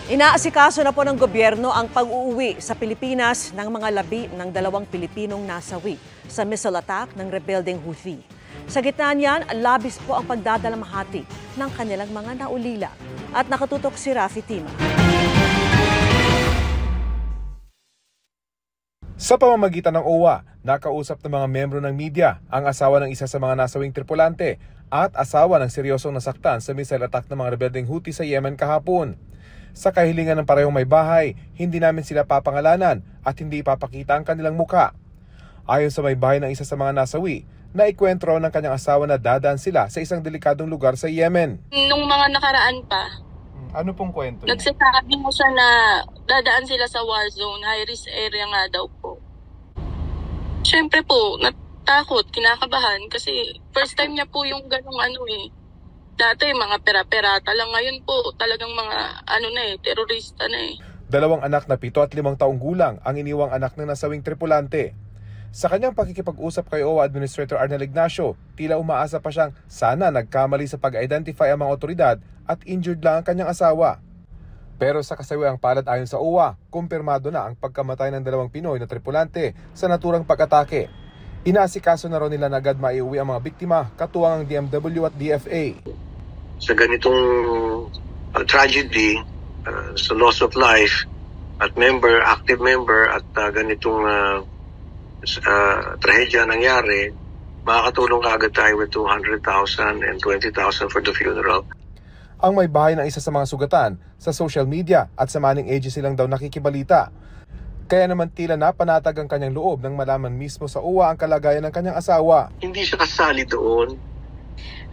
Inaasikaso na po ng gobyerno ang pag-uuwi sa Pilipinas ng mga labi ng 2 Pilipinong nasawi sa missile attack ng rebeldeng Houthi. Sa gitna niyan, labis po ang pagdadalamhati ng kanilang mga naulila. At nakatutok si Rafi Tima. Sa pamamagitan ng OWA, nakausap ng mga membro ng media ang asawa ng isa sa mga nasawing tripulante at asawa ng seryosong nasaktan sa missile attack ng mga rebeldeng Houthi sa Yemen kahapon. Sa kahilingan ng parehong may bahay, hindi namin sila papangalanan at hindi ipapakita ang kanilang muka. Ayon sa may bahay ng isa sa mga nasawi, naikwentro ng kanyang asawa na dadaan sila sa isang delikadong lugar sa Yemen. Nung mga nakaraan pa, Ano pong kwento niya? nagsasabi mo siya na dadaan sila sa war zone, high-risk area nga daw po. Siyempre po, natakot, kinakabahan kasi first time niya po yung ganong Dati mga pera-perata lang, ngayon po talagang mga terorista na eh. 2 anak na 7 at 5 taong gulang ang iniwang anak ng nasawing tripulante. Sa kanyang pakikipag-usap kay OWA Administrator Arnel Ignacio, tila umaasa pa siyang sana nagkamali sa pag-identify ang mga otoridad at injured lang ang kanyang asawa. Pero sa kasawiang palad ayon sa OWA, kumpirmado na ang pagkamatay ng 2 Pinoy na tripulante sa naturang pag-atake. Inaasikaso na raw nila na agad maiuwi ang mga biktima, katuwang ang DMW at DFA. Sa ganitong tragedy, sa loss of life at active member at ganitong trahedya nangyari, makakatulong kaagad tayo with 200,000 and 20,000 for the funeral. Ang may bahay ng isa sa mga sugatan sa social media at sa manning agency lang daw nakikibalita. Kaya naman tila napanatag ang kanyang loob nang malaman mismo sa OWA ang kalagayan ng kanyang asawa. Hindi siya kasali doon.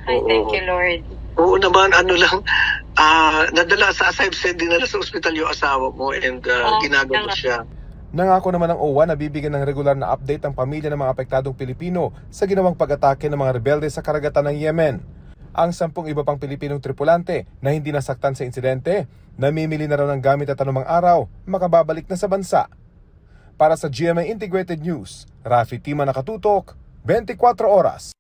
Ay, thank you, Lord. Oo naman, nadala as I've said, dinala sa ospital yung asawa mo and ginagawa siya. Nangako naman ng OWA na bibigyan ng regular na update ang pamilya ng mga apektadong Pilipino sa ginawang pag-atake ng mga rebelde sa karagatan ng Yemen. Ang 10 iba pang Pilipinong tripulante na hindi nasaktan sa insidente, namimili na raw ng gamit at anumang araw, makababalik na sa bansa. Para sa GMA Integrated News, Rafi Tima, nakatutok, 24 oras.